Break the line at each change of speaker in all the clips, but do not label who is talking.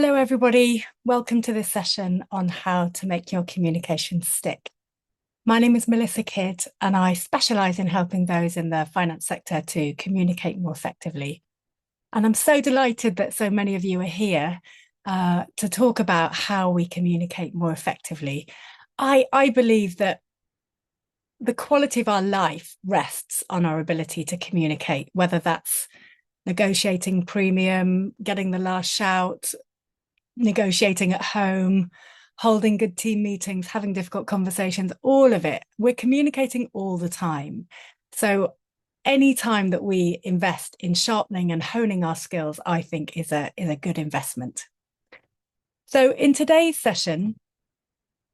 Hello, everybody. Welcome to this session on how to make your communication stick. My name is Melissa Kidd, and I specialise in helping those in the finance sector to communicate more effectively. And I'm so delighted that so many of you are here to talk about how we communicate more effectively. I believe that the quality of our life rests on our ability to communicate, whether that's negotiating premium, getting the last shout, negotiating at home, holding good team meetings, having difficult conversations, all of it. We're communicating all the time. So any time that we invest in sharpening and honing our skills, I think is a good investment. So in today's session,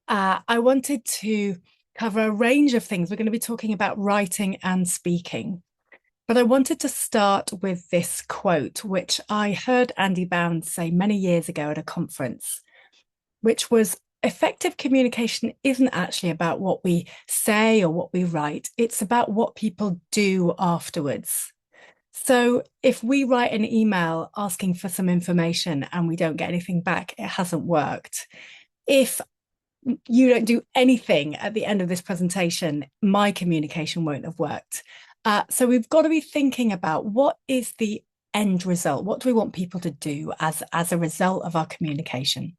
I wanted to cover a range of things. We're going to be talking about writing and speaking. But I wanted to start with this quote, which I heard Andy Bounds say many years ago at a conference, which was effective communication isn't actually about what we say or what we write. It's about what people do afterwards. So if we write an email asking for some information and we don't get anything back, it hasn't worked. If you don't do anything at the end of this presentation, my communication won't have worked. So we've got to be thinking about what is the end result? What do we want people to do as a result of our communication?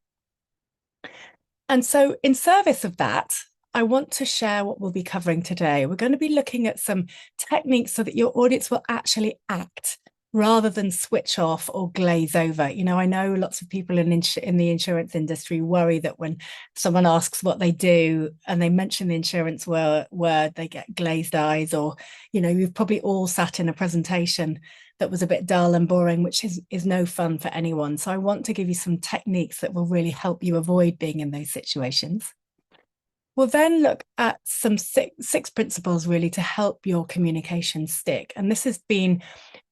And so in service of that, I want to share what we'll be covering today. We're going to be looking at some techniques so that your audience will actually act rather than switch off or glaze over. You know, I know lots of people in the insurance industry worry that when someone asks what they do and they mention the insurance word, they get glazed eyes, or, you know, you've probably all sat in a presentation that was a bit dull and boring, which is no fun for anyone. So I want to give you some techniques that will really help you avoid being in those situations. We'll then look at some six principles really to help your communication stick. And this has been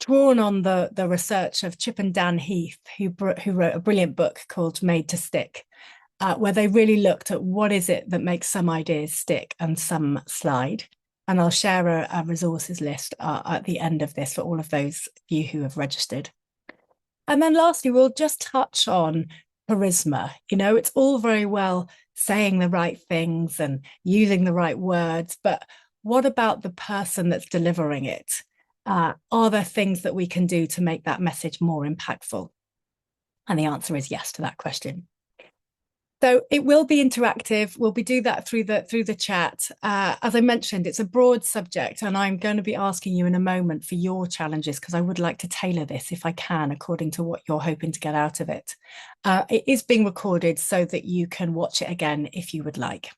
drawn on the research of Chip and Dan Heath, who wrote a brilliant book called Made to Stick, where they really looked at what is it that makes some ideas stick and some slide. And I'll share a resources list at the end of this for all of those of you who have registered. And then lastly, we'll just touch on charisma. You know, it's all very well saying the right things and using the right words, but what about the person that's delivering it? Are there things that we can do to make that message more impactful? And the answer is yes to that question. So it will be interactive. We'll do that through the chat. As I mentioned, it's a broad subject, and I'm going to be asking you in a moment for your challenges because I would like to tailor this if I can, according to what you're hoping to get out of it. It is being recorded so that you can watch it again if you would like.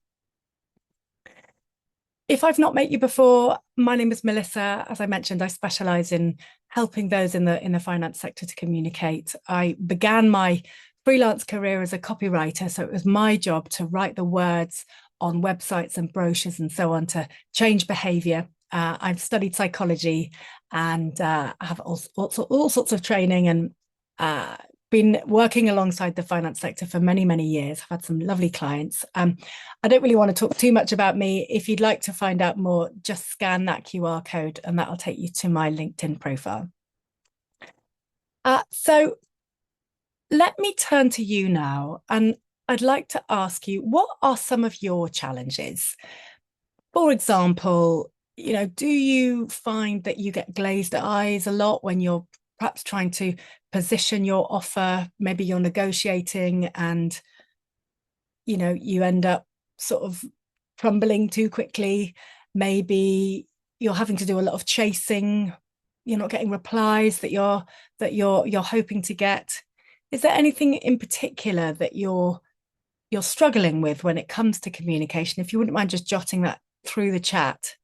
If I've not met you before, my name is Melissa. As I mentioned, I specialise in helping those in the finance sector to communicate. I began my freelance career as a copywriter, so it was my job to write the words on websites and brochures and so on to change behaviour. I've studied psychology and have all sorts of training and been working alongside the finance sector for many, many years. I've had some lovely clients. I don't really want to talk too much about me. If you'd like to find out more, just scan that QR code and that'll take you to my LinkedIn profile. So let me turn to you now, and I'd like to ask you, what are some of your challenges? For example, you know, do you find that you get glazed eyes a lot when you're perhaps trying to position your offer? Maybe you're negotiating and, you know, you end up sort of crumbling too quickly. Maybe you're having to do a lot of chasing. You're not getting replies that you're hoping to get. Is there anything in particular that you're struggling with when it comes to communication? If you wouldn't mind just jotting that through the chat,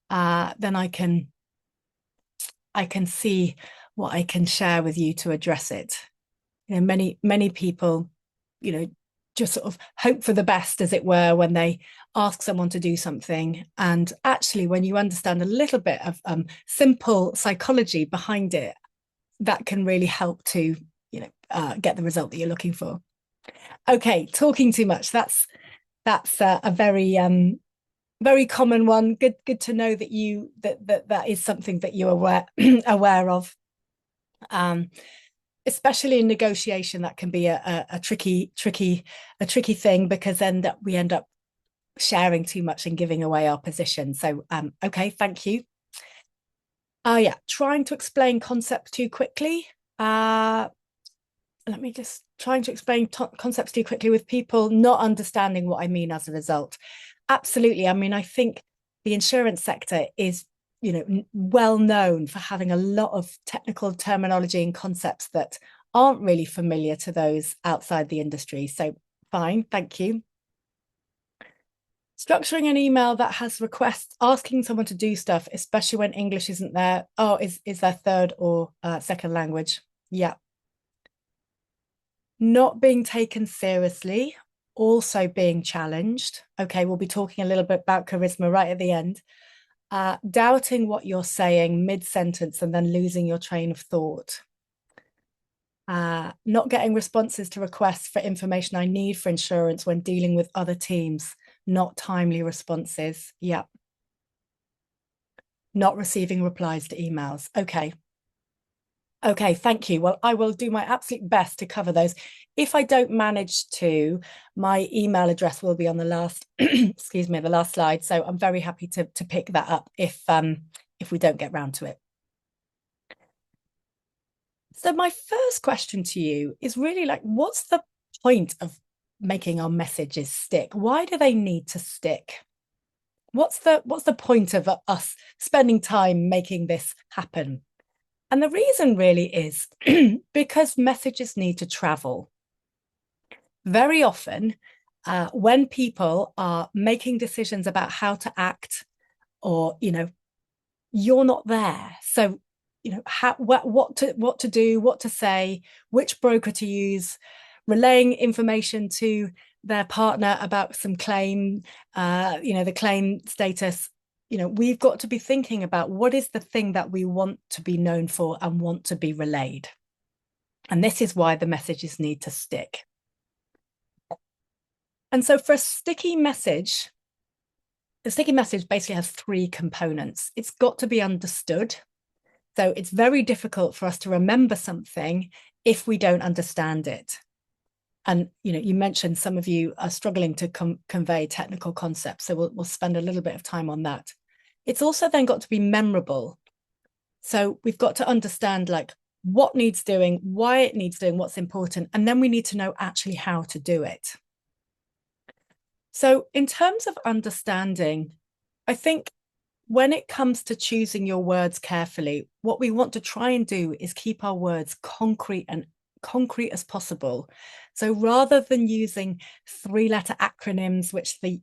then I can see what I can share with you to address it. You know, many people, you know, just sort of hope for the best, as it were, when they ask someone to do something. And actually, when you understand a little bit of simple psychology behind it, that can really help to, you know, get the result that you're looking for. Okay, talking too much. That's a very common one. Good to know that that is something that you're aware of. especially in negotiation, that can be a tricky thing, because then we end up sharing too much and giving away our position. So, okay, thank you. Yeah, trying to explain concepts too quickly. Let me just trying to explain concepts too quickly with people not understanding what I mean as a result. Absolutely. I mean, I think the insurance sector is, well known for having a lot of technical terminology and concepts that aren't really familiar to those outside the industry. So fine, thank you. Structuring an email that has requests, asking someone to do stuff, especially when English isn't there, is their third or second language. Yeah. Not being taken seriously, also being challenged. Okay, we'll be talking a little bit about charisma right at the end. Doubting what you're saying mid-sentence and then losing your train of thought. Not getting responses to requests for information I need for insurance when dealing with other teams. Not timely responses. Yep. Not receiving replies to emails. Okay. Okay, thank you. Well, I will do my absolute best to cover those. If I don't manage to, my email address will be on the last, excuse me, the last slide. So I'm very happy to pick that up if we don't get round to it. So my first question to you is really like, what's the point of making our messages stick? Why do they need to stick? What's the point of us spending time making this happen? And the reason really is because messages need to travel. Very often, when people are making decisions about how to act, or you're not there. So, what to do, what to say, which broker to use, relaying information to their partner about some claim, the claim status. We've got to be thinking about what is the thing that we want to be known for and want to be relayed. And this is why the messages need to stick. And so for a sticky message, the sticky message basically has three components. It's got to be understood. So it's very difficult for us to remember something if we don't understand it. And you mentioned some of you are struggling to convey technical concepts, so we'll spend a little bit of time on that. It's also then got to be memorable. So we've got to understand like what needs doing, why it needs doing, what's important, and then we need to know actually how to do it. So in terms of understanding, I think when it comes to choosing your words carefully, what we want to try and do is keep our words concrete as possible. So rather than using three-letter acronyms, which the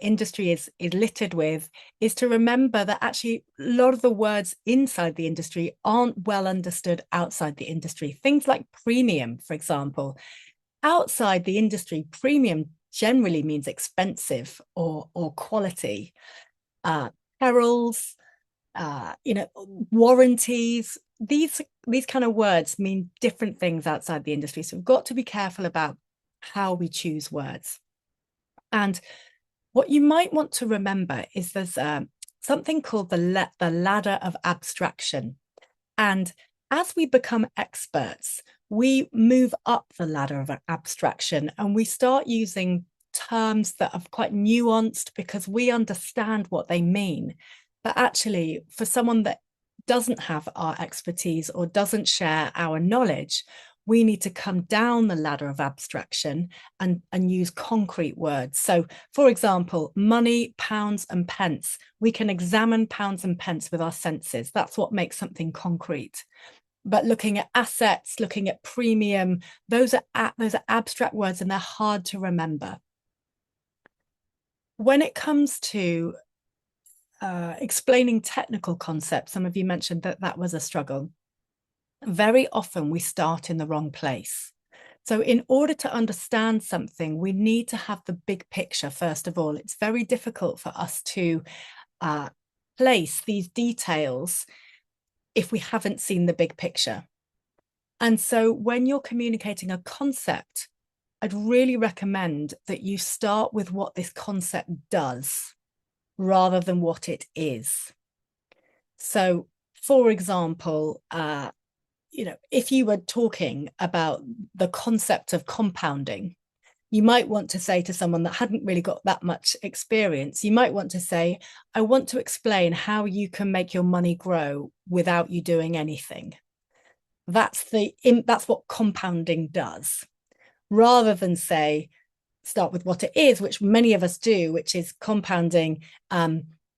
industry is littered with, is to remember that actually a lot of the words inside the industry aren't well understood outside the industry. Things like premium, for example. Outside the industry, premium generally means expensive or quality. Perils, warranties, these kind of words mean different things outside the industry. So we've got to be careful about how we choose words. And what you might want to remember is there's something called the ladder of abstraction. And as we become experts, we move up the ladder of abstraction and we start using terms that are quite nuanced because we understand what they mean. But actually, for someone that doesn't have our expertise or doesn't share our knowledge, we need to come down the ladder of abstraction and use concrete words. So, for example, money, pounds, and pence. We can examine pounds and pence with our senses. That's what makes something concrete. But looking at assets, looking at premium, those are abstract words and they're hard to remember. When it comes to explaining technical concepts, some of you mentioned that was a struggle. Very often we start in the wrong place. So in order to understand something, we need to have the big picture first of all. It's very difficult for us to place these details if we haven't seen the big picture. And so when you're communicating a concept, I'd really recommend that you start with what this concept does rather than what it is. So, for example, if you were talking about the concept of compounding, you might want to say to someone that hadn't really got that much experience, you might want to say, I want to explain how you can make your money grow without you doing anything. That's what compounding does, rather than say, start with what it is, which many of us do, which is compounding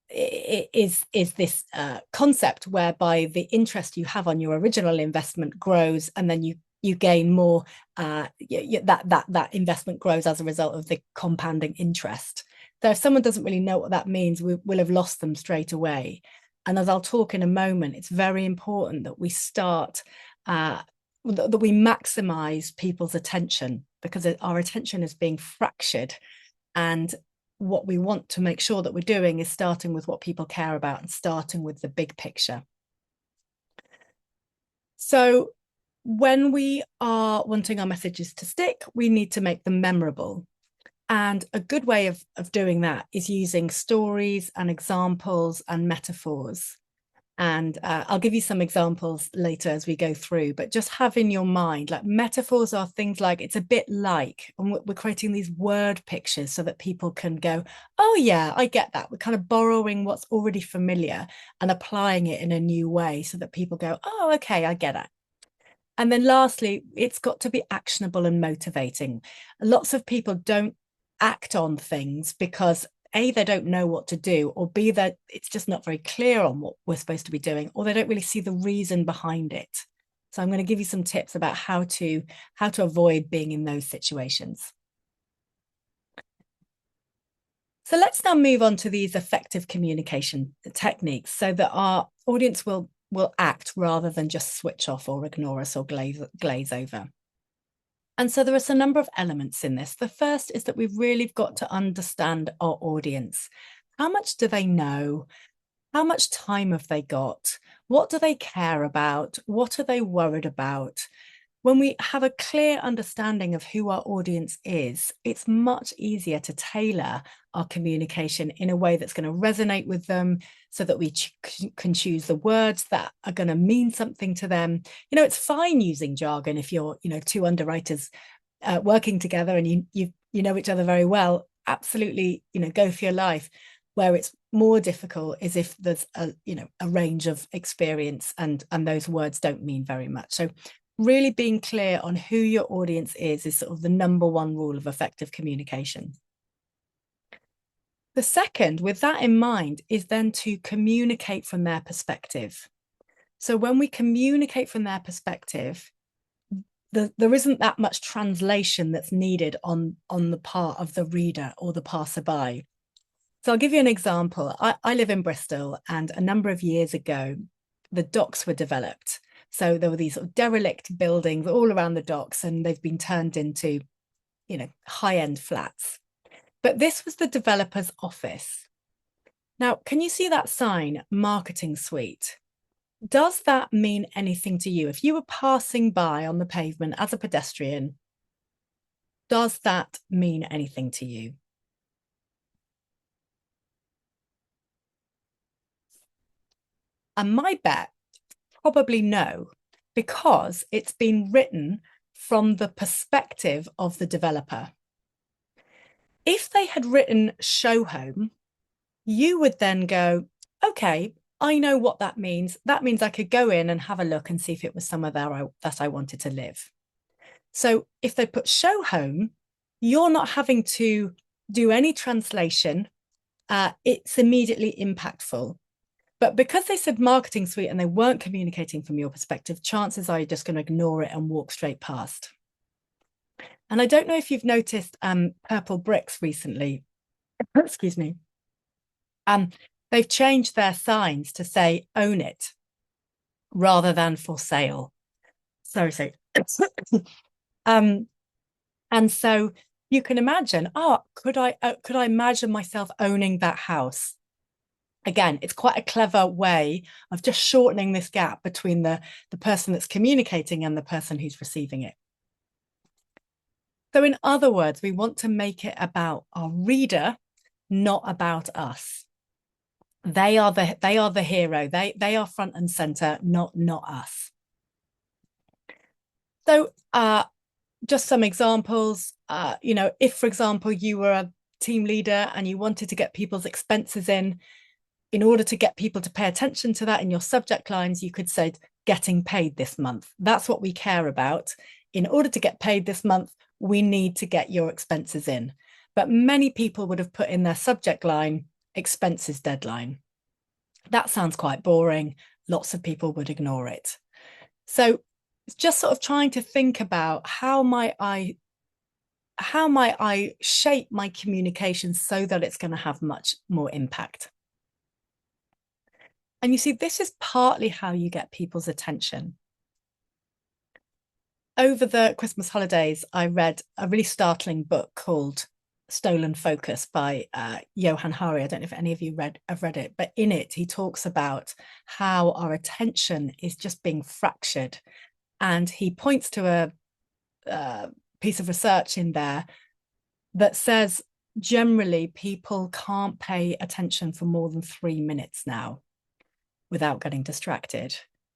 is this concept whereby the interest you have on your original investment grows, and then you gain more. That investment grows as a result of the compounding interest. So if someone doesn't really know what that means, we'll have lost them straight away. And as I'll talk in a moment, it's very important that we start that we maximize people's attention, because our attention is being fractured. And what we want to make sure that we're doing is starting with what people care about and starting with the big picture. So when we are wanting our messages to stick, we need to make them memorable. And a good way of doing that is using stories and examples and metaphors. And I'll give you some examples later as we go through, but just have in your mind, like, metaphors are things like, it's a bit like, and we're creating these word pictures so that people can go, oh yeah, I get that. We're kind of borrowing what's already familiar and applying it in a new way so that people go, oh, okay, I get it. And then lastly, it's got to be actionable and motivating. Lots of people don't act on things because A, they don't know what to do, or B, that it's just not very clear on what we're supposed to be doing, or they don't really see the reason behind it. So I'm going to give you some tips about how to avoid being in those situations. So let's now move on to these effective communication techniques so that our audience will act rather than just switch off or ignore us or glaze over. And so there are a number of elements in this. The first is that we've really got to understand our audience. How much do they know? How much time have they got? What do they care about? What are they worried about? When we have a clear understanding of who our audience is, it's much easier to tailor our communication in a way that's going to resonate with them, so that we can choose the words that are going to mean something to them. It's fine using jargon if you're, two underwriters working together and you know each other very well. Absolutely, go for your life. Where it's more difficult is if there's a range of experience and those words don't mean very much. So really being clear on who your audience is sort of the number one rule of effective communication. The second, with that in mind, is then to communicate from their perspective. So when we communicate from their perspective, there isn't that much translation that's needed on the part of the reader or the passerby. So I'll give you an example. I live in Bristol, and a number of years ago, the docks were developed. So there were these sort of derelict buildings all around the docks, and they've been turned into, high-end flats. But this was the developer's office. Now, can you see that sign, marketing suite? Does that mean anything to you? If you were passing by on the pavement as a pedestrian, does that mean anything to you? And my bet, probably no, because it's been written from the perspective of the developer. If they had written show home, you would then go, okay, I know what that means. That means I could go in and have a look and see if it was somewhere there that I wanted to live. So if they put show home, you're not having to do any translation. It's immediately impactful. But because they said marketing suite and they weren't communicating from your perspective, chances are you're just going to ignore it and walk straight past. And I don't know if you've noticed purple bricks recently. Excuse me. They've changed their signs to say own it rather than for sale. Sorry. And so you can imagine, could I imagine myself owning that house? Again, it's quite a clever way of just shortening this gap between the person that's communicating and the person who's receiving it. So in other words, we want to make it about our reader, not about us. They are the hero. They are front and center, not us. So just some examples, if, for example, you were a team leader and you wanted to get people's expenses in order to get people to pay attention to that in your subject lines, you could say getting paid this month. That's what we care about. In order to get paid this month, we need to get your expenses in. But many people would have put in their subject line, expenses deadline. That sounds quite boring. Lots of people would ignore it. So it's just sort of trying to think about how might I shape my communication so that it's going to have much more impact. And you see, this is partly how you get people's attention. Over the Christmas holidays, I read a really startling book called Stolen Focus by Johann Hari. I don't know if any of you have read it, but in it, he talks about how our attention is just being fractured. And he points to a piece of research in there that says generally people can't pay attention for more than 3 minutes now without getting distracted.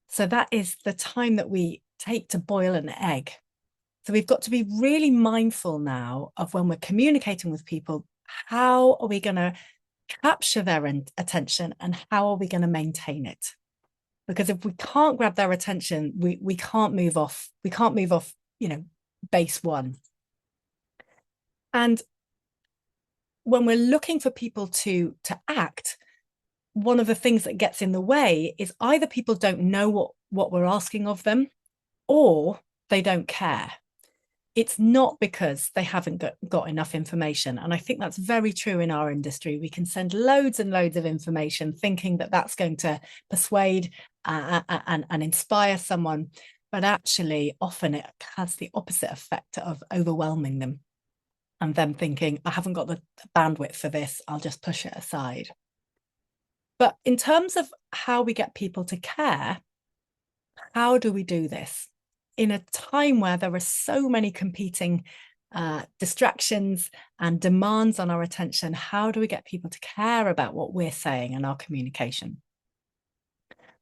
So that is the time that we take to boil an egg. So we've got to be really mindful now of when we're communicating with people, how are we going to capture their attention and how are we going to maintain it? Because if we can't grab their attention, we can't move off. We can't move off, base one. And when we're looking for people to act, one of the things that gets in the way is either people don't know what we're asking of them or they don't care. It's not because they haven't got enough information. And I think that's very true in our industry. We can send loads and loads of information thinking that that's going to persuade and inspire someone. But actually, often it has the opposite effect of overwhelming them and them thinking, I haven't got the bandwidth for this. I'll just push it aside. But in terms of how we get people to care, how do we do this? In a time where there are so many competing distractions and demands on our attention, how do we get people to care about what we're saying in our communication?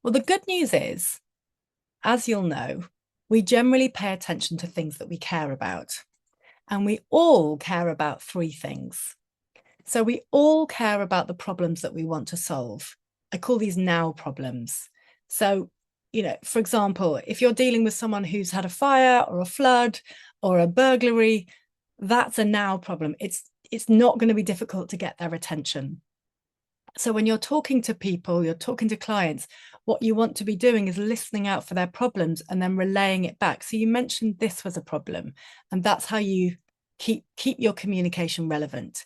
Well, the good news is, as you'll know, we generally pay attention to things that we care about. And we all care about 3 things. So we all care about the problems that we want to solve. I call these now problems. So, for example, if you're dealing with someone who's had a fire or a flood or a burglary, that's a now problem. It's not going to be difficult to get their attention. So when you're talking to people, you're talking to clients, what you want to be doing is listening out for their problems and then relaying it back. So you mentioned this was a problem, and that's how you keep your communication relevant.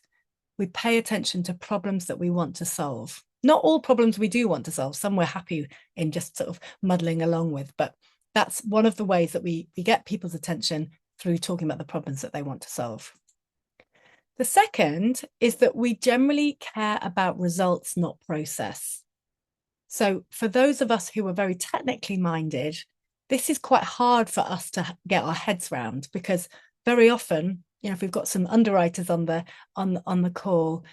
We pay attention to problems that we want to solve. Not all problems we do want to solve. Some we're happy in just sort of muddling along with, but that's one of the ways that we get people's attention through talking about the problems that they want to solve. The second is that we generally care about results, not process. So for those of us who are very technically minded, this is quite hard for us to get our heads around, because very often, if we've got some underwriters on the call,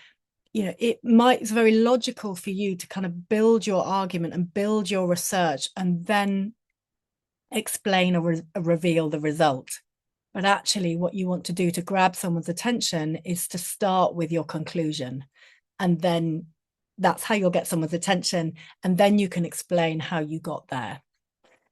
it's very logical for you to kind of build your argument and build your research and then explain or reveal the result. But actually, what you want to do to grab someone's attention is to start with your conclusion. And then that's how you'll get someone's attention. And then you can explain how you got there.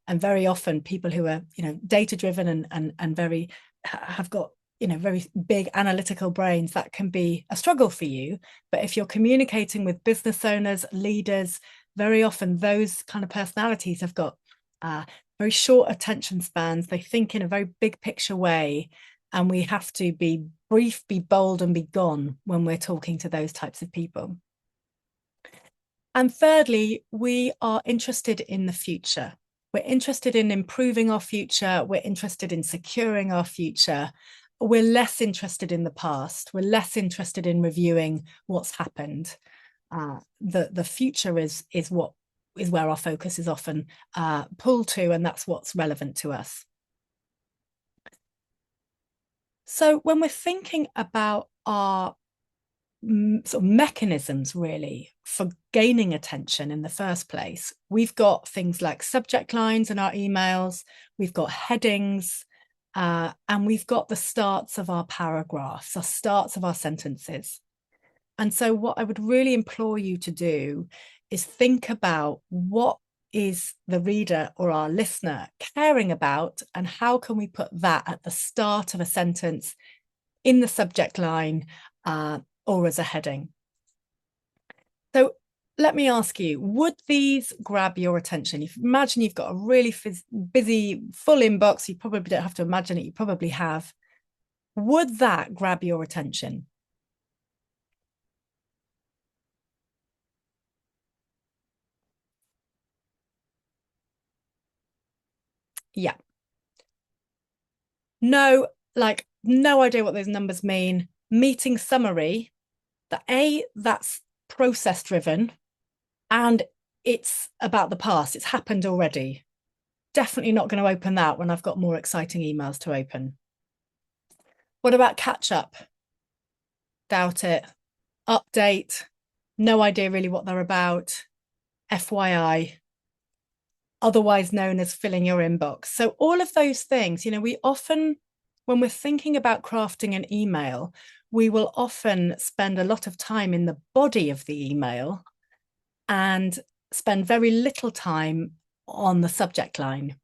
And very often people who are, data-driven and very have got, very big analytical brains, that can be a struggle for you. But if you're communicating with business owners, leaders, very often those kind of personalities have got very short attention spans. They think in a very big picture way, and we have to be brief, be bold, and be gone when we're talking to those types of people. And thirdly, we are interested in the future. We're interested in improving our future. We're interested in securing our future. We're less interested in the past. We're less interested in reviewing what's happened. The future is where our focus is often pulled to, and that's what's relevant to us. So when we're thinking about our sort of mechanisms really for gaining attention in the first place. We've got things like subject lines in our emails, we've got headings, and we've got the starts of our paragraphs, the starts of our sentences. And so what I would really implore you to do is think about what is the reader or our listener caring about, and how can we put that at the start of a sentence, in the subject line, or as a heading. So let me ask you, would these grab your attention? If imagine you've got a really busy, full inbox, you probably don't have to imagine it, you probably have. Would that grab your attention? Yeah. No, like no idea what those numbers mean. Meeting summary, that's process driven, and it's about the past. It's happened already. Definitely not going to open that when I've got more exciting emails to open. What about catch up? Doubt it. Update, no idea really what they're about. FYI, otherwise known as filling your inbox. So all of those things, we often, when we're thinking about crafting an email, we will often spend a lot of time in the body of the email and spend very little time on the subject line.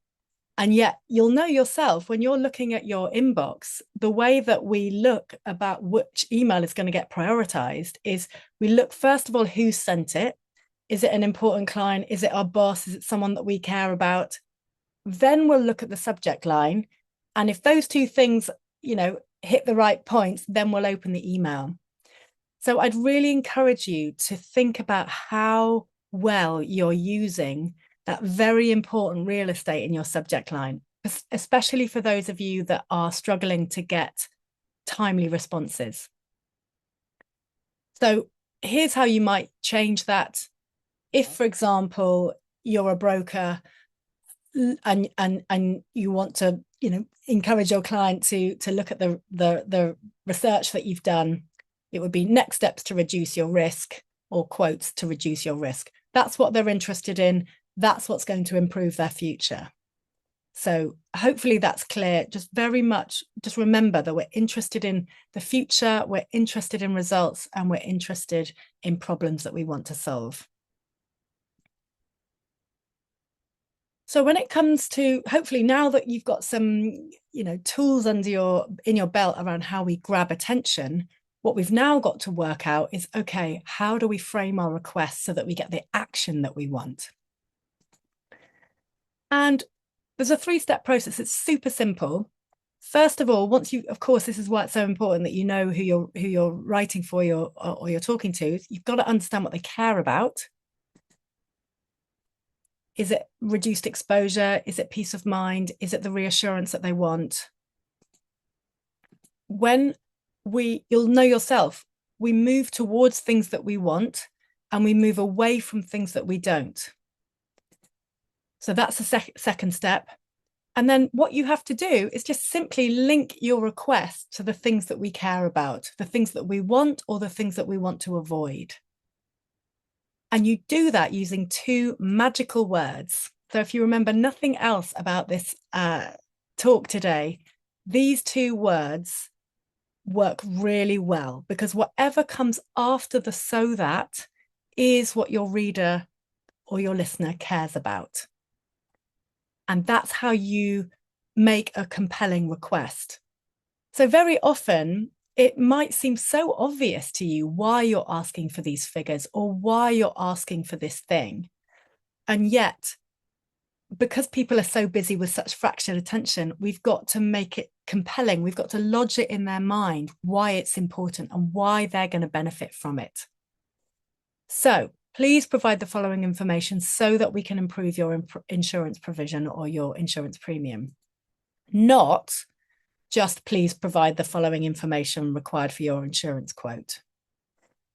And yet you'll know yourself when you're looking at your inbox, the way that we look about which email is going to get prioritized is we look, first of all, who sent it. Is it an important client? Is it our boss? Is it someone that we care about? Then we'll look at the subject line. And if those two things, hit the right points, then we'll open the email. So I'd really encourage you to think about how well you're using that very important real estate in your subject line, especially for those of you that are struggling to get timely responses. So here's how you might change that. If, for example, you're a broker and you want to, encourage your client to look at the research that you've done, it would be next steps to reduce your risk, or quotes to reduce your risk. That's what they're interested in. That's what's going to improve their future. So hopefully that's clear. Just remember that we're interested in the future, we're interested in results, and we're interested in problems that we want to solve. So when it comes to, hopefully now that you've got some, tools in your belt around how we grab attention, what we've now got to work out is, okay, how do we frame our requests so that we get the action that we want? And there's a 3-step process. It's super simple. First of all, of course, this is why it's so important that you know who you're writing for, or you're talking to. You've got to understand what they care about. Is it reduced exposure? Is it peace of mind? Is it the reassurance that they want? You'll know yourself, we move towards things that we want and we move away from things that we don't. So that's the second step. And then what you have to do is just simply link your request to the things that we care about, the things that we want, or the things that we want to avoid. And you do that using 2 magical words. So if you remember nothing else about this talk today, these 2 words work really well, because whatever comes after the "so that" is what your reader or your listener cares about. And that's how you make a compelling request. So very often it might seem so obvious to you why you're asking for these figures or why you're asking for this thing. And yet, because people are so busy with such fractured attention, we've got to make it compelling. We've got to lodge it in their mind why it's important and why they're going to benefit from it. So please provide the following information so that we can improve your insurance provision or your insurance premium. Not just please provide the following information required for your insurance quote.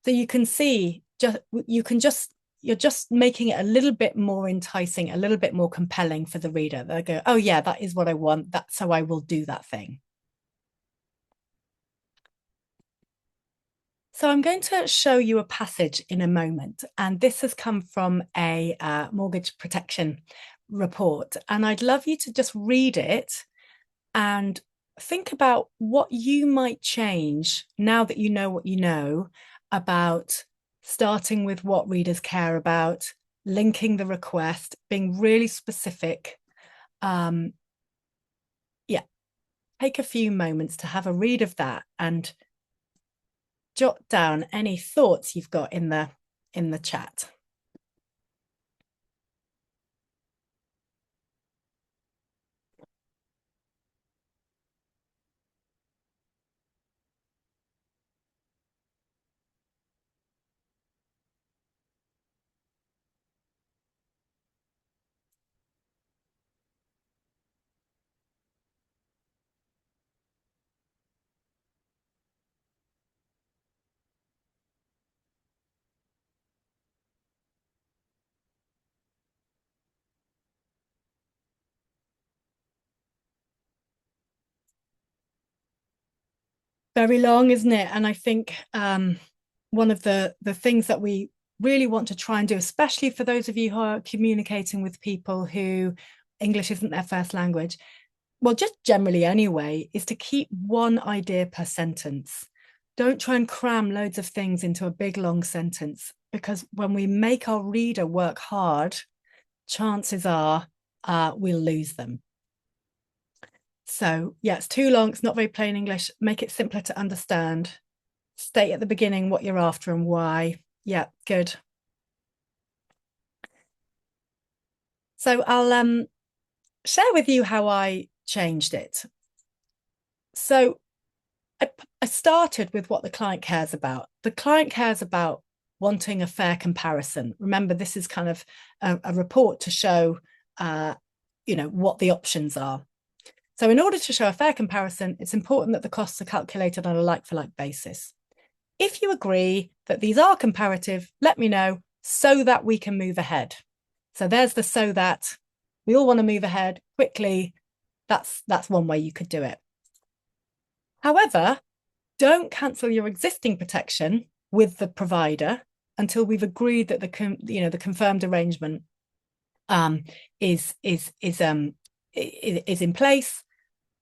So you can see, you're just making it a little bit more enticing, a little bit more compelling for the reader. They'll go, oh yeah, that is what I want. That's how I will do that thing. So I'm going to show you a passage in a moment, and this has come from a mortgage protection report. And I'd love you to just read it and think about what you might change now that you know what you know about starting with what readers care about, linking the request, being really specific. Yeah, take a few moments to have a read of that and jot down any thoughts you've got in the chat. Very long, isn't it? And I think one of the things that we really want to try and do, especially for those of you who are communicating with people who English isn't their first language, well, just generally anyway, is to keep one idea per sentence. Don't try and cram loads of things into a big long sentence, because when we make our reader work hard, chances are we'll lose them. So yeah, it's too long. It's not very plain English. Make it simpler to understand. State at the beginning what you're after and why. Yeah, good. So I'll share with you how I changed it. So I started with what the client cares about. The client cares about wanting a fair comparison. Remember, this is kind of a report to show, what the options are. So in order to show a fair comparison, it's important that the costs are calculated on a like-for-like basis. If you agree that these are comparative, let me know so that we can move ahead. So there's the so that. We all want to move ahead quickly. That's one way you could do it. However, don't cancel your existing protection with the provider until we've agreed that the confirmed arrangement is in place.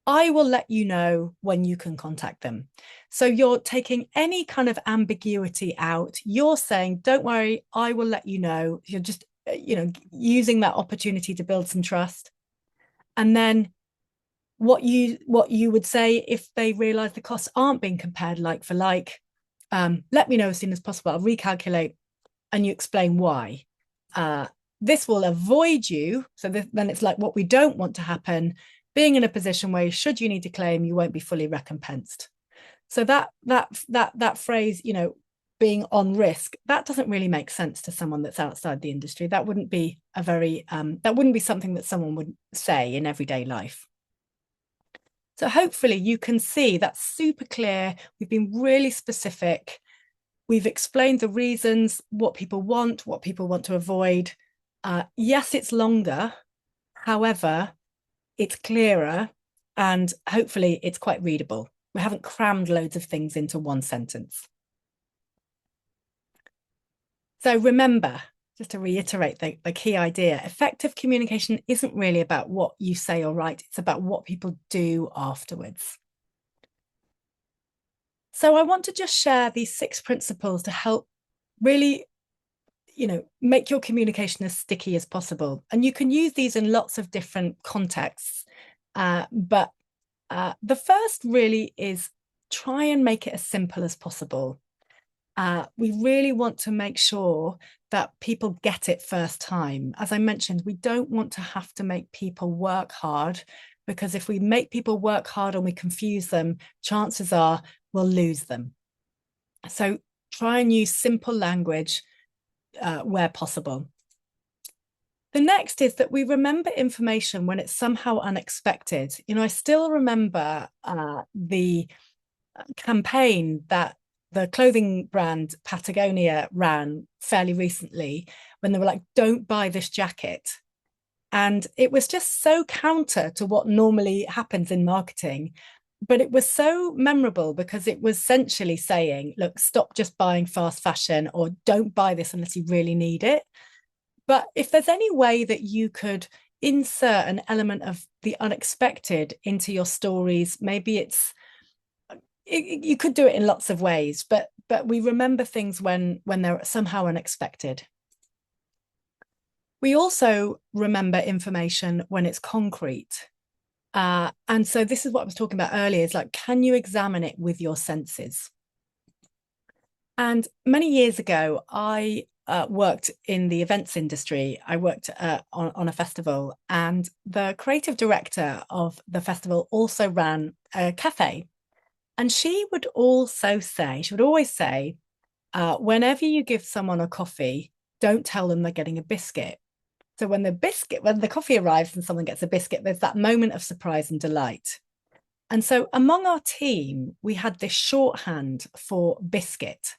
I will let you know when you can contact them. So you're taking any kind of ambiguity out. You're saying, don't worry, I will let you know. You're just, using that opportunity to build some trust. And then what you would say if they realize the costs aren't being compared like for like, let me know as soon as possible. I'll recalculate and you explain why. This will avoid you. So then it's like what we don't want to happen, being in a position where should you need to claim, you won't be fully recompensed. So that phrase, being on risk, that doesn't really make sense to someone that's outside the industry. That wouldn't be something that someone would say in everyday life. So hopefully you can see that's super clear. We've been really specific. We've explained the reasons, what people want to avoid. Yes, it's longer. However, it's clearer and hopefully it's quite readable. We haven't crammed loads of things into one sentence. So remember, just to reiterate the key idea, effective communication isn't really about what you say or write, it's about what people do afterwards. So I want to just share these 6 principles to help really, make your communication as sticky as possible. And you can use these in lots of different contexts. But the first really is try and make it as simple as possible. We really want to make sure that people get it first time. As I mentioned, we don't want to have to make people work hard, because if we make people work hard and we confuse them, chances are we'll lose them. So try and use simple language where possible. The next is that we remember information when it's somehow unexpected. I still remember the campaign that the clothing brand Patagonia ran fairly recently, when they were like, don't buy this jacket. And it was just so counter to what normally happens in marketing. But it was so memorable because it was essentially saying, look, stop just buying fast fashion, or don't buy this unless you really need it. But if there's any way that you could insert an element of the unexpected into your stories, maybe you could do it in lots of ways, but we remember things when they're somehow unexpected. We also remember information when it's concrete. And so this is what I was talking about earlier, is like, can you examine it with your senses? And many years ago, I worked in the events industry. I worked on a festival, and the creative director of the festival also ran a cafe. And she would always say, whenever you give someone a coffee, don't tell them they're getting a biscuit. So when the coffee arrives and someone gets a biscuit, there's that moment of surprise and delight. And so among our team, we had this shorthand for biscuit.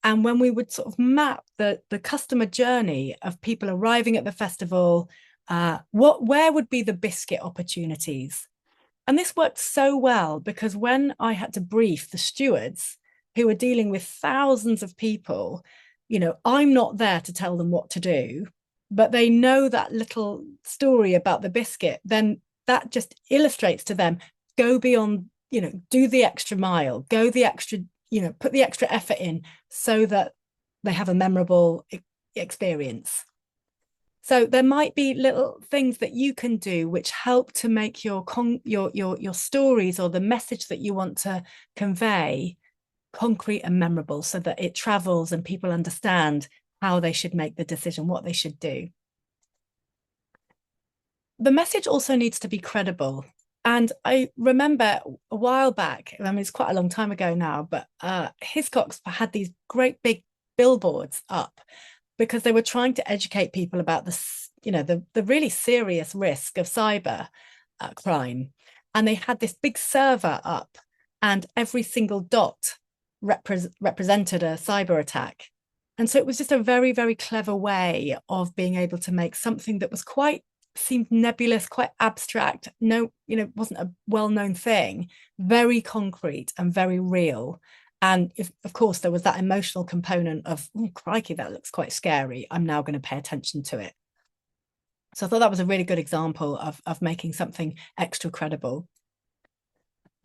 And when we would sort of map the customer journey of people arriving at the festival, where would be the biscuit opportunities? And this worked so well because when I had to brief the stewards who were dealing with thousands of people, I'm not there to tell them what to do, but they know that little story about the biscuit, then that just illustrates to them, go beyond, do the extra mile, go the extra, put the extra effort in so that they have a memorable experience. So there might be little things that you can do which help to make your stories or the message that you want to convey concrete and memorable, so that it travels and people understand how they should make the decision, what they should do. The message also needs to be credible. And I remember a while back, I mean, it's quite a long time ago now, but Hiscox had these great big billboards up because they were trying to educate people about the really serious risk of cyber crime. And they had this big server up, and every single dot represented a cyber attack. And so it was just a very, very clever way of being able to make something that was seemed nebulous, quite abstract, wasn't a well-known thing, very concrete and very real. And of course, there was that emotional component of, oh, crikey, that looks quite scary. I'm now going to pay attention to it. So I thought that was a really good example of making something extra credible.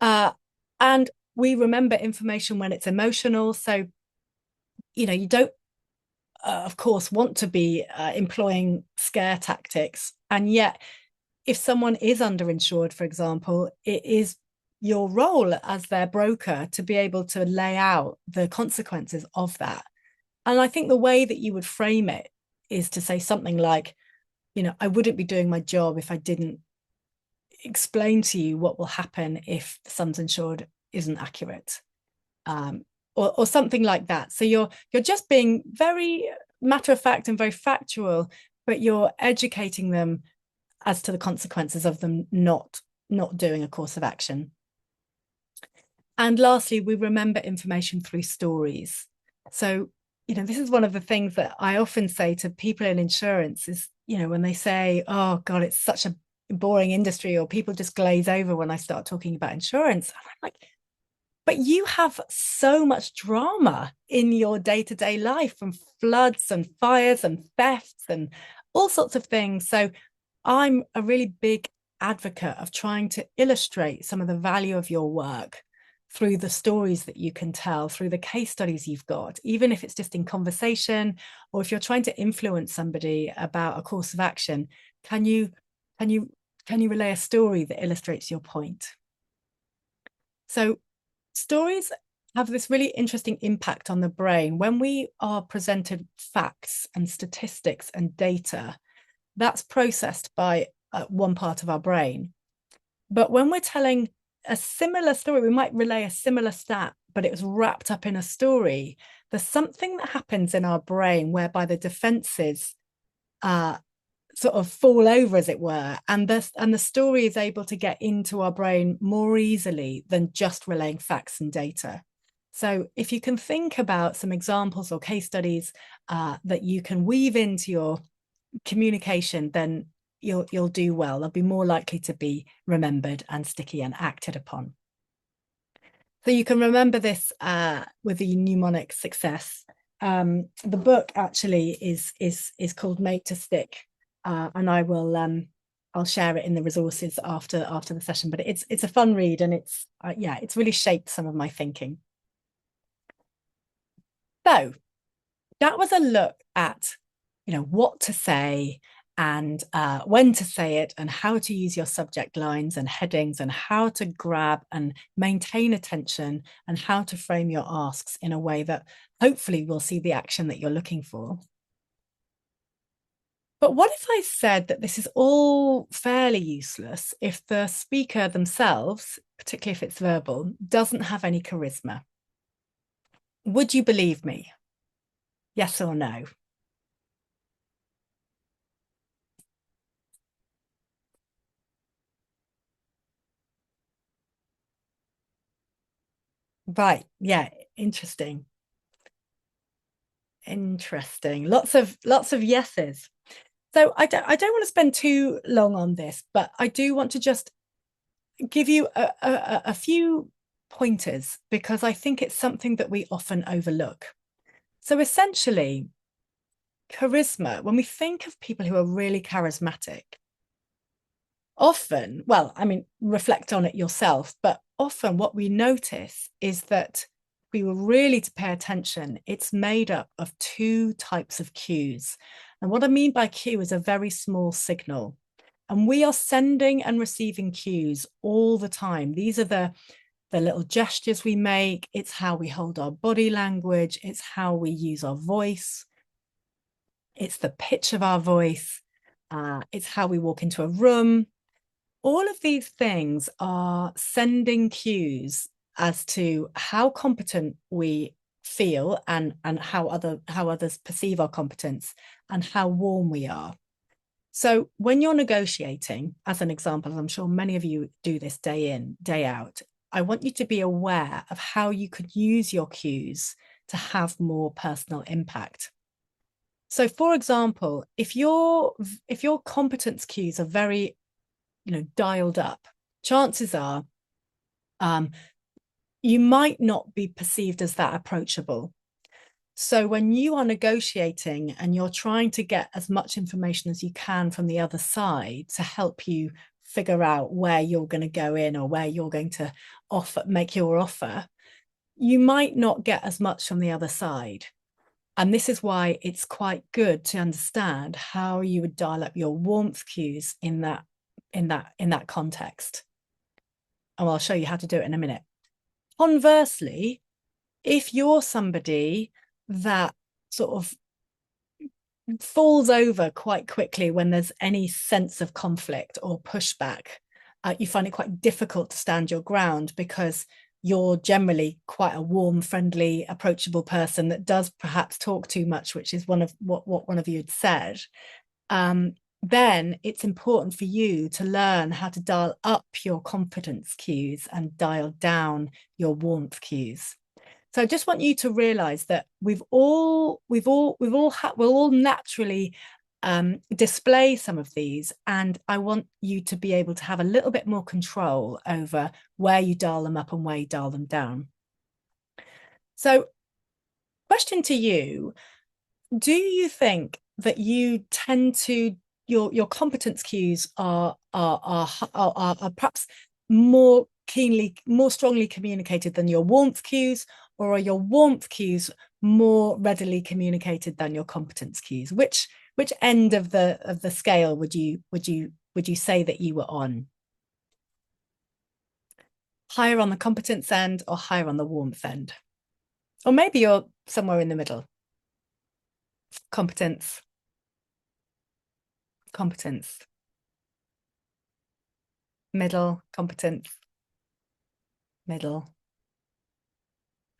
And we remember information when it's emotional. So, you don't, of course, want to be employing scare tactics. And yet, if someone is underinsured, for example, it is your role as their broker to be able to lay out the consequences of that. And I think the way that you would frame it is to say something like, I wouldn't be doing my job if I didn't explain to you what will happen if the sums insured isn't accurate, or something like that. So you're just being very matter of fact and very factual, but you're educating them as to the consequences of them not doing a course of action. And lastly, we remember information through stories. So, this is one of the things that I often say to people in insurance is, when they say, oh God, it's such a boring industry, or people just glaze over when I start talking about insurance. I'm like, but you have so much drama in your day-to-day life, from floods and fires and thefts and all sorts of things. So I'm a really big advocate of trying to illustrate some of the value of your work through the stories that you can tell, through the case studies you've got, even if it's just in conversation, or if you're trying to influence somebody about a course of action, can you relay a story that illustrates your point? So stories have this really interesting impact on the brain. When we are presented facts and statistics and data, that's processed by one part of our brain. But when we're telling a similar story, we might relay a similar stat, but it was wrapped up in a story. There's something that happens in our brain whereby the defenses sort of fall over, as it were, and the story is able to get into our brain more easily than just relaying facts and data. So if you can think about some examples or case studies that you can weave into your communication, then you'll do well. They'll be more likely to be remembered and sticky and acted upon. So you can remember this with the mnemonic success. The book actually is called Made to Stick, and I'll share it in the resources after the session. But it's a fun read, and it's yeah, it's really shaped some of my thinking. So that was a look at, what to say and when to say it and how to use your subject lines and headings and how to grab and maintain attention and how to frame your asks in a way that hopefully will see the action that you're looking for. But what if I said that this is all fairly useless if the speaker themselves, particularly if it's verbal, doesn't have any charisma? Would you believe me? Yes or no? Right. Yeah. Interesting. Interesting. Lots of yeses. So I don't want to spend too long on this, but I do want to just give you a few pointers because I think it's something that we often overlook. So essentially, charisma, when we think of people who are really charismatic, often, well, I mean, reflect on it yourself, but often what we notice is that if we were really to pay attention, it's made up of two types of cues. And what I mean by cue is a very small signal. And we are sending and receiving cues all the time. These are the little gestures we make. It's how we hold our body language. It's how we use our voice. It's the pitch of our voice. It's how we walk into a room. All of these things are sending cues as to how competent we feel and how others perceive our competence and how warm we are. So when you're negotiating, as an example, I'm sure many of you do this day in, day out, I want you to be aware of how you could use your cues to have more personal impact. So for example, if your competence cues are very dialed up, chances are you might not be perceived as that approachable. So when you are negotiating and you're trying to get as much information as you can from the other side to help you figure out where you're going to go in or where you're going to make your offer, you might not get as much from the other side. And this is why it's quite good to understand how you would dial up your warmth cues in that context. And I'll show you how to do it in a minute. Conversely, if you're somebody that sort of falls over quite quickly when there's any sense of conflict or pushback, you find it quite difficult to stand your ground because you're generally quite a warm, friendly, approachable person that does perhaps talk too much, which is one of what one of you had said. Then it's important for you to learn how to dial up your confidence cues and dial down your warmth cues. So I just want you to realize that we'll all naturally display some of these, and I want you to be able to have a little bit more control over where you dial them up and where you dial them down. So, question to you: do you think that you tend to your competence cues are perhaps more strongly communicated than your warmth cues, or are your warmth cues more readily communicated than your competence cues? Which end of the scale would you say that you were on? Higher on the competence end or higher on the warmth end? Or maybe you're somewhere in the middle. Competence, competence, middle, competence, middle.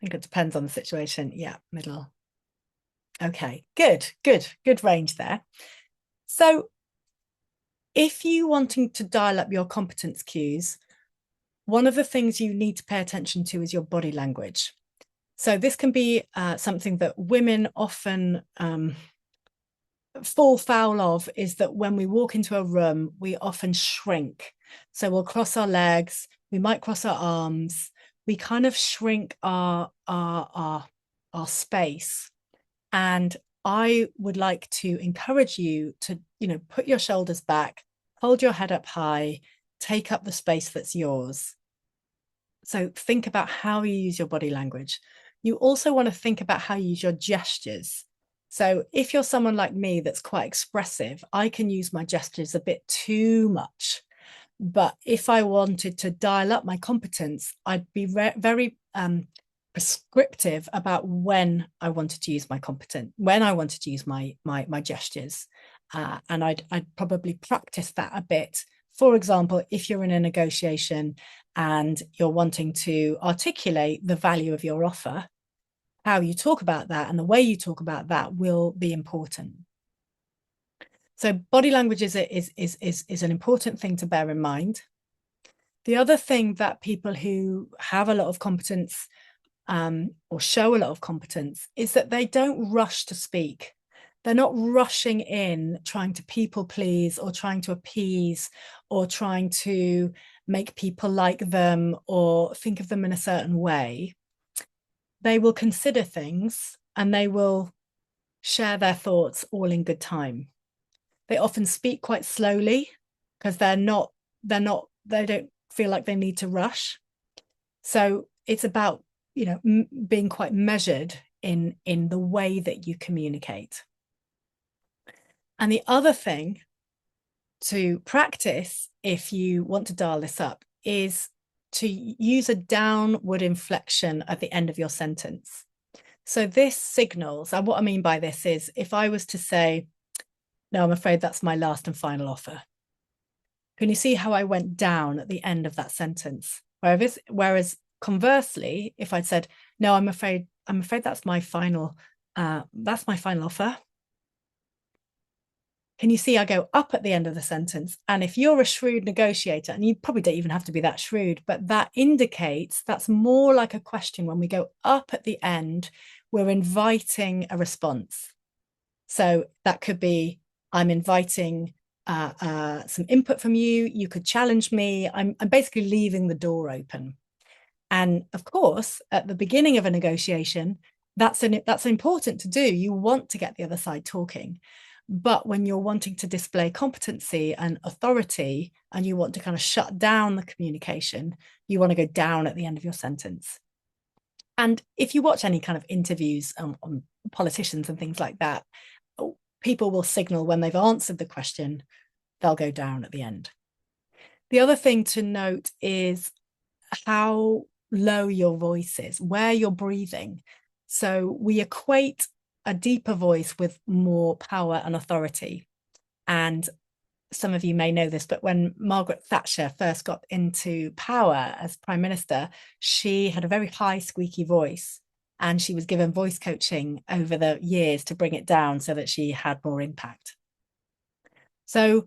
I think it depends on the situation. Yeah, middle. Okay, good range there. So if you wanting to dial up your competence cues, one of the things you need to pay attention to is your body language. So this can be something that women often fall foul of, is that when we walk into a room, we often shrink. So we'll cross our legs, we might cross our arms, we kind of shrink our space. And I would like to encourage you to, put your shoulders back, hold your head up high, take up the space that's yours. So think about how you use your body language. You also want to think about how you use your gestures. So if you're someone like me that's quite expressive, I can use my gestures a bit too much. But if I wanted to dial up my competence, I'd be very prescriptive about when I wanted to use my when I wanted to use my gestures. And I'd probably practice that a bit. For example, if you're in a negotiation and you're wanting to articulate the value of your offer, how you talk about that and the way you talk about that will be important. So body language is an important thing to bear in mind. The other thing that people who have a lot of competence or show a lot of competence is that they don't rush to speak. They're not rushing in trying to people please or trying to appease or trying to make people like them or think of them in a certain way. They will consider things and they will share their thoughts all in good time. They often speak quite slowly because they don't feel like they need to rush. So it's about, being quite measured in the way that you communicate. And the other thing to practice, if you want to dial this up, is to use a downward inflection at the end of your sentence. So this signals, and what I mean by this is, if I was to say, no, I'm afraid that's my last and final offer. Can you see how I went down at the end of that sentence? Whereas conversely, if I'd said, no, I'm afraid that's my final offer. Can you see I go up at the end of the sentence? And if you're a shrewd negotiator, and you probably don't even have to be that shrewd, but that indicates that's more like a question. When we go up at the end, we're inviting a response. So that could be, I'm inviting some input from you. You could challenge me. I'm basically leaving the door open. And of course, at the beginning of a negotiation, that's important to do. You want to get the other side talking. But when you're wanting to display competency and authority and you want to kind of shut down the communication, you want to go down at the end of your sentence. And if you watch any kind of interviews on politicians and things like that, people will signal when they've answered the question, they'll go down at the end. The other thing to note is how low your voice is, where you're breathing. So we equate a deeper voice with more power and authority. And some of you may know this, but when Margaret Thatcher first got into power as Prime Minister, she had a very high, squeaky voice. And she was given voice coaching over the years to bring it down so that she had more impact. So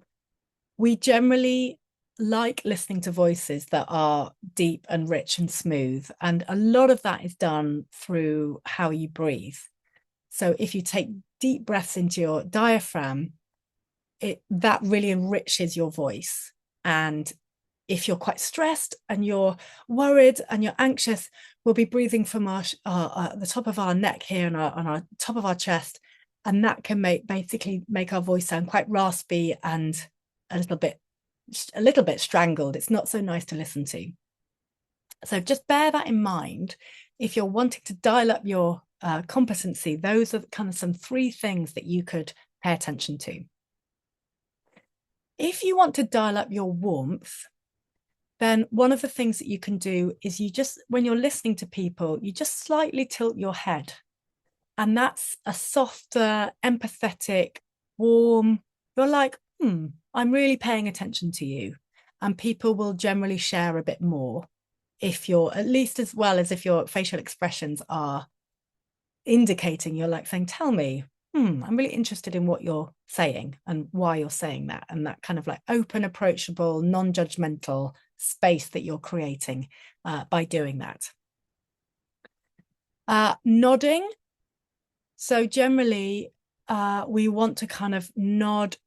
we generally like listening to voices that are deep and rich and smooth. And a lot of that is done through how you breathe. So if you take deep breaths into your diaphragm, that really enriches your voice. And if you're quite stressed and you're worried and you're anxious, we'll be breathing from the top of our neck here and on our top of our chest. And that can basically make our voice sound quite raspy and a little bit strangled. It's not so nice to listen to. So just bear that in mind. If you're wanting to dial up your competency, those are kind of some 3 things that you could pay attention to. If you want to dial up your warmth, then one of the things that you can do is when you're listening to people, you just slightly tilt your head. And that's a softer, empathetic, warm, you're like, I'm really paying attention to you. And people will generally share a bit more if you're, at least as well as if your facial expressions are indicating, you're like saying, tell me, I'm really interested in what you're saying and why you're saying that. And that kind of like open, approachable, non-judgmental space that you're creating by doing that. Nodding. So generally, we want to kind of nod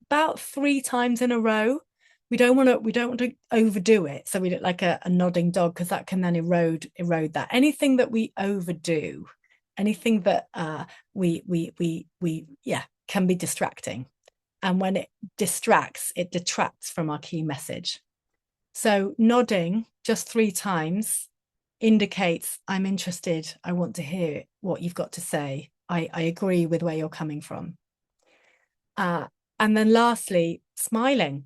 about 3 times in a row. we don't want to overdo it. So we look like a nodding dog, because that can then erode that. Anything that we overdo, anything that we yeah, can be distracting. And when it distracts, it detracts from our key message. So nodding just 3 times indicates I'm interested. I want to hear what you've got to say. I agree with where you're coming from. And then lastly, smiling.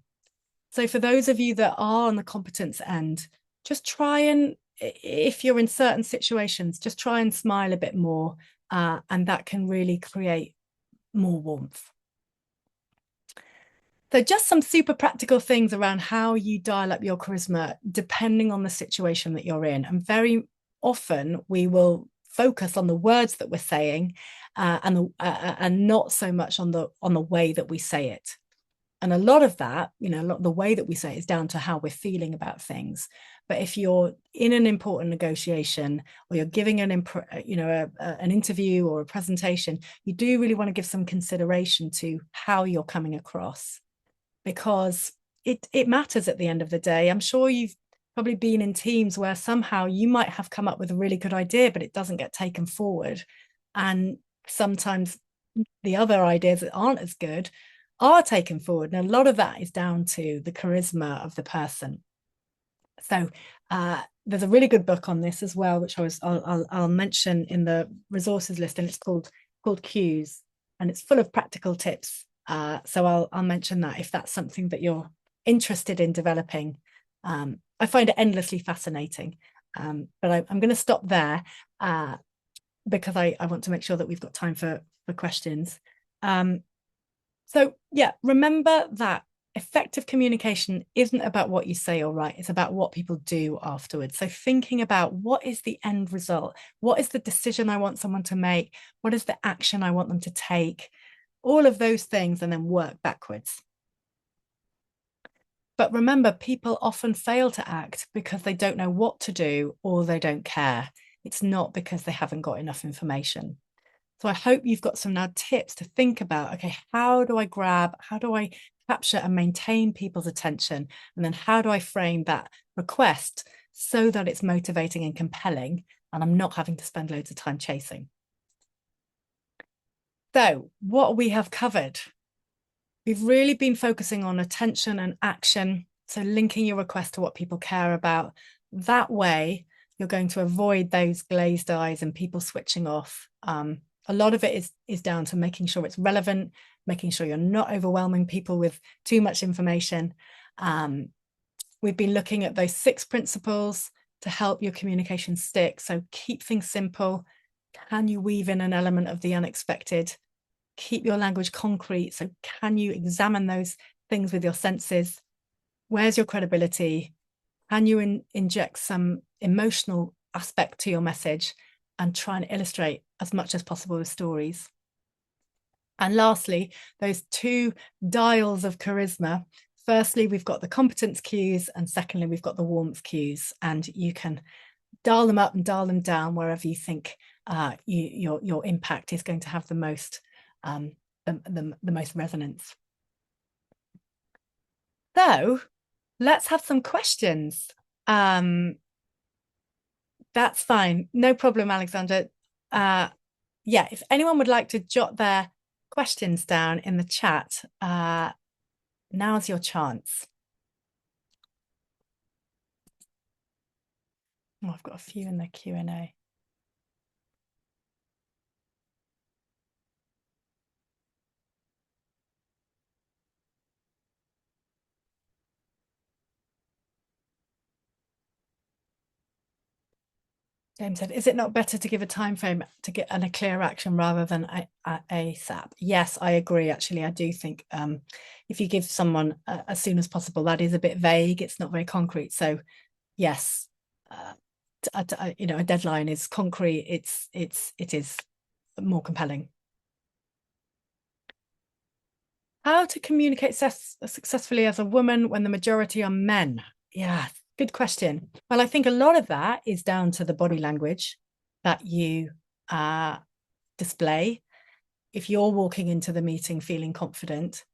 So for those of you that are on the competence end, just try and, if you're in certain situations, just try and smile a bit more, and that can really create more warmth. So just some super practical things around how you dial up your charisma depending on the situation that you're in. And very often we will focus on the words that we're saying, and not so much on the way that we say it. And a lot of that, the way that we say it is down to how we're feeling about things. But if you're in an important negotiation, or you're giving an interview or a presentation, you do really want to give some consideration to how you're coming across, because it matters at the end of the day. I'm sure you've probably been in teams where somehow you might have come up with a really good idea, but it doesn't get taken forward. And sometimes the other ideas that aren't as good are taken forward. And a lot of that is down to the charisma of the person. So there's a really good book on this as well, which I'll mention in the resources list, and it's called Cues, and it's full of practical tips. So I'll mention that if that's something that you're interested in developing. I find it endlessly fascinating. But I'm going to stop there, because I want to make sure that we've got time for questions. So yeah, remember that effective communication isn't about what you say or write, it's about what people do afterwards. So thinking about, what is the end result? What is the decision I want someone to make? What is the action I want them to take? All of those things, and then work backwards. But remember, people often fail to act because they don't know what to do, or they don't care. It's not because they haven't got enough information. So I hope you've got some now tips to think about, okay, how do I capture and maintain people's attention? And then how do I frame that request so that it's motivating and compelling, and I'm not having to spend loads of time chasing? So what we have covered, we've really been focusing on attention and action. So linking your request to what people care about. That way, you're going to avoid those glazed eyes and people switching off. A lot of it is down to making sure it's relevant, making sure you're not overwhelming people with too much information. We've been looking at those 6 principles to help your communication stick. So keep things simple. Can you weave in an element of the unexpected? Keep your language concrete. So can you examine those things with your senses? Where's your credibility? Can you inject some emotional aspect to your message, and try and illustrate as much as possible with stories? And lastly, those 2 dials of charisma. Firstly, we've got the competence cues, and secondly, we've got the warmth cues, and you can dial them up and dial them down wherever you think your impact is going to have the most resonance. So let's have some questions. That's fine, no problem, Alexander. Yeah, if anyone would like to jot their questions down in the chat, now's your chance. Oh, I've got a few in the Q&A. James said, is it not better to give a time frame to get a clear action rather than ASAP? Yes, I agree. Actually, I do think if you give someone as soon as possible, that is a bit vague. It's not very concrete. So yes, a deadline is concrete. It is more compelling. How to communicate successfully as a woman when the majority are men? Yeah, good question. Well, I think a lot of that is down to the body language that you display. If you're walking into the meeting feeling confident,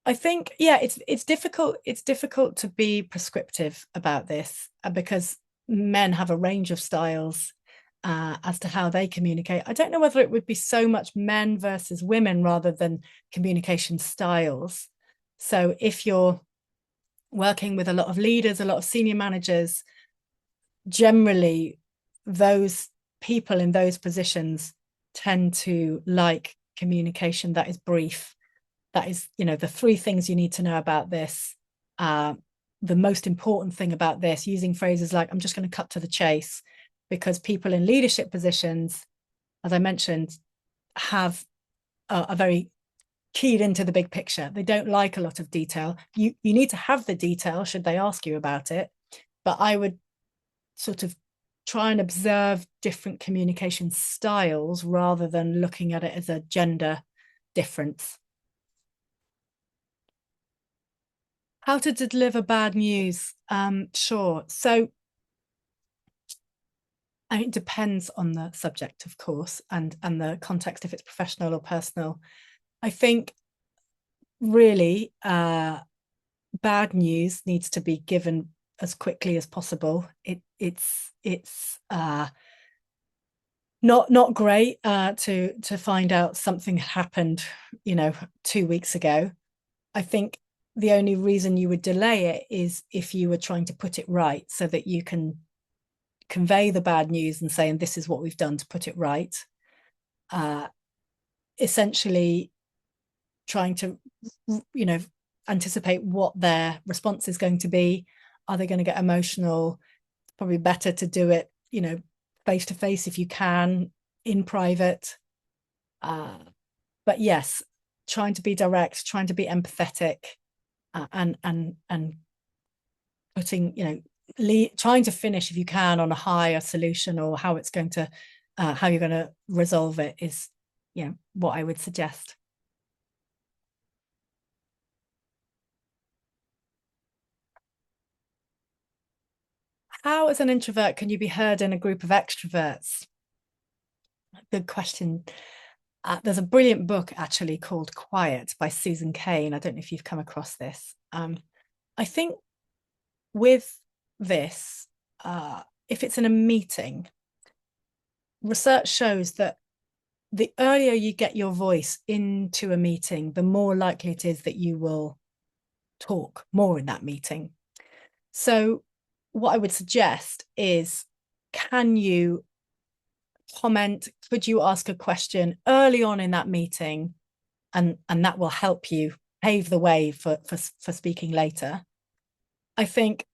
I think, yeah, it's difficult. It's difficult to be prescriptive about this because men have a range of styles as to how they communicate. I don't know whether it would be so much men versus women rather than communication styles. So if you're working with a lot of leaders, a lot of senior managers, generally those people in those positions tend to like communication that is brief, that is, the three things you need to know about this, the most important thing about this, using phrases like, I'm just going to cut to the chase, because people in leadership positions, as I mentioned, are very keyed into the big picture. They don't like a lot of detail. You need to have the detail should they ask you about it, but I would sort of try and observe different communication styles rather than looking at it as a gender difference. How to deliver bad news? Sure. So it depends on the subject, of course, and the context, if it's professional or personal. I think really bad news needs to be given as quickly as possible. It's not great to find out something happened, 2 weeks ago. I think the only reason you would delay it is if you were trying to put it right so that you can convey the bad news and say, and this is what we've done to put it right. Essentially trying to, anticipate what their response is going to be. Are they going to get emotional? Probably better to do it, face to face if you can, in private. But yes, trying to be direct, trying to be empathetic, and putting, trying to finish if you can on a high, a solution, or how it's going to, how you're going to resolve it is, what I would suggest. How, as an introvert, can you be heard in a group of extroverts? Good question. There's a brilliant book actually called Quiet by Susan Cain. I don't know if you've come across this. I think with this, if it's in a meeting, research shows that the earlier you get your voice into a meeting, the more likely it is that you will talk more in that meeting. So what I would suggest is, can you comment? Could you ask a question early on in that meeting? And that will help you pave the way for speaking later. I think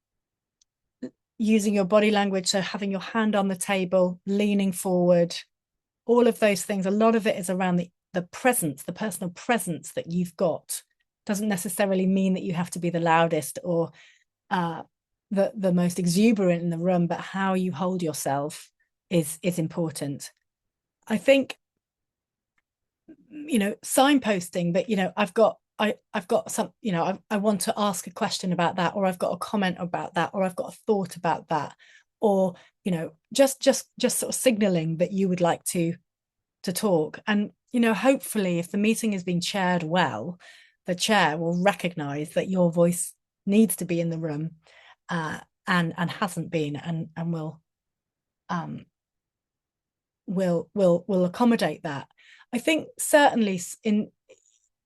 using your body language, so having your hand on the table, leaning forward, all of those things, a lot of it is around the presence, the personal presence that you've got. Doesn't necessarily mean that you have to be the loudest or the most exuberant in the room, but how you hold yourself is important. I think, signposting that, I've got some, I want to ask a question about that, or I've got a comment about that, or I've got a thought about that, or, just sort of signaling that you would like to talk. And, hopefully if the meeting is being chaired well, the chair will recognize that your voice needs to be in the room, and hasn't been, and will accommodate that. I think certainly in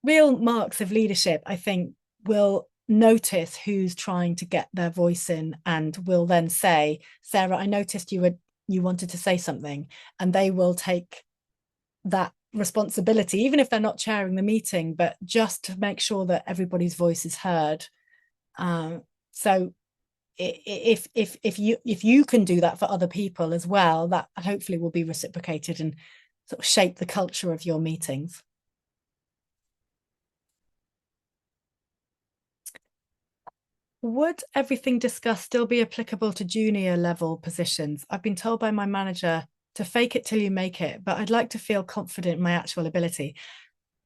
real marks of leadership, I think will notice who's trying to get their voice in, and will then say, Sarah, I noticed you wanted to say something, and they will take that responsibility, even if they're not chairing the meeting, but just to make sure that everybody's voice is heard. So if you can do that for other people as well, that hopefully will be reciprocated and sort of shape the culture of your meetings. Would everything discussed still be applicable to junior level positions? I've been told by my manager to fake it till you make it, but I'd like to feel confident in my actual ability.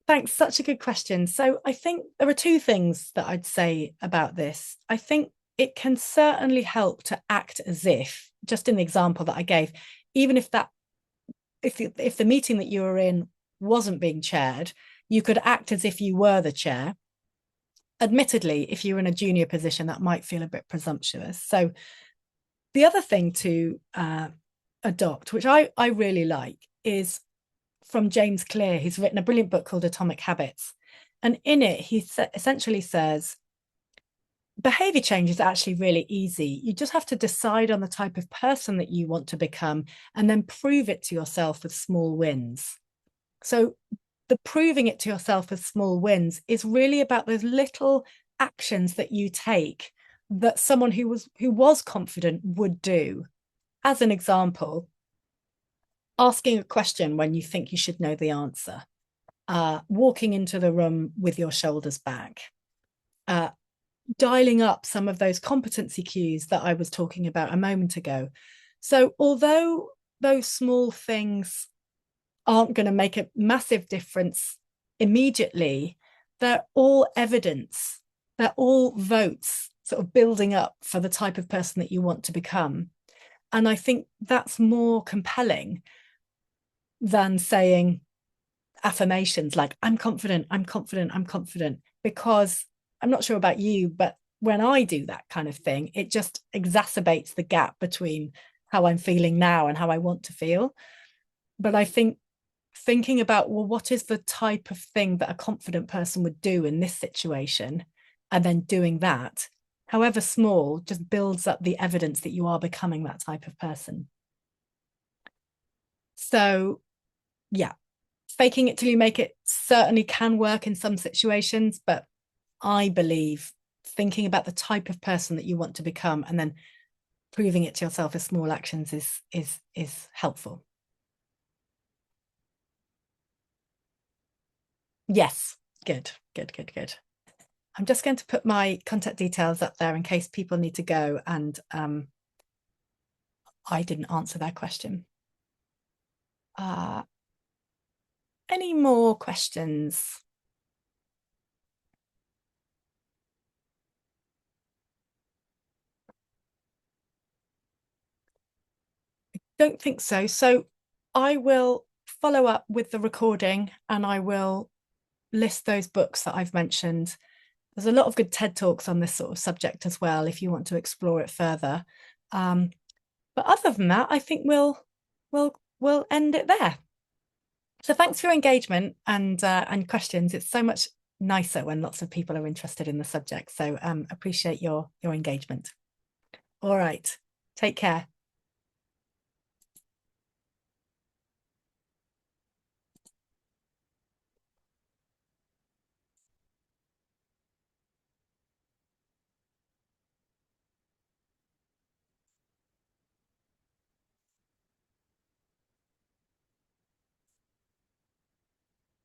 Thanks, such a good question. So I think there are two things that I'd say about this. I think it can certainly help to act as if, just in the example that I gave, even if the meeting that you were in wasn't being chaired, you could act as if you were the chair. admittedly, if you're in a junior position, that might feel a bit presumptuous. So the other thing to adopt, which I really like, is from James Clear. He's written a brilliant book called Atomic Habits. And in it, he essentially says, behavior change is actually really easy. You just have to decide on the type of person that you want to become and then prove it to yourself with small wins. So the proving it to yourself with small wins is really about those little actions that you take that someone who was confident would do. As an example, asking a question when you think you should know the answer, walking into the room with your shoulders back, dialing up some of those competency cues that I was talking about a moment ago. So although those small things aren't going to make a massive difference immediately, they're all evidence, they're all votes sort of building up for the type of person that you want to become. And I think that's more compelling than saying affirmations like, I'm confident, I'm confident, I'm confident, because I'm not sure about you, but when I do that kind of thing, it just exacerbates the gap between how I'm feeling now and how I want to feel. But I think thinking about, well, what is the type of thing that a confident person would do in this situation? And then doing that, however small, just builds up the evidence that you are becoming that type of person. So, yeah, faking it till you make it certainly can work in some situations, but I believe thinking about the type of person that you want to become and then proving it to yourself as small actions is helpful. Yes, good, good, good, good. I'm just going to put my contact details up there in case people need to go and I didn't answer their question. Any more questions? Don't think so. So I will follow up with the recording and I will list those books that I've mentioned. There's a lot of good TED Talks on this sort of subject as well, if you want to explore it further. But other than that, I think we'll end it there. So thanks for your engagement and questions. It's so much nicer when lots of people are interested in the subject. So appreciate your engagement. All right. Take care.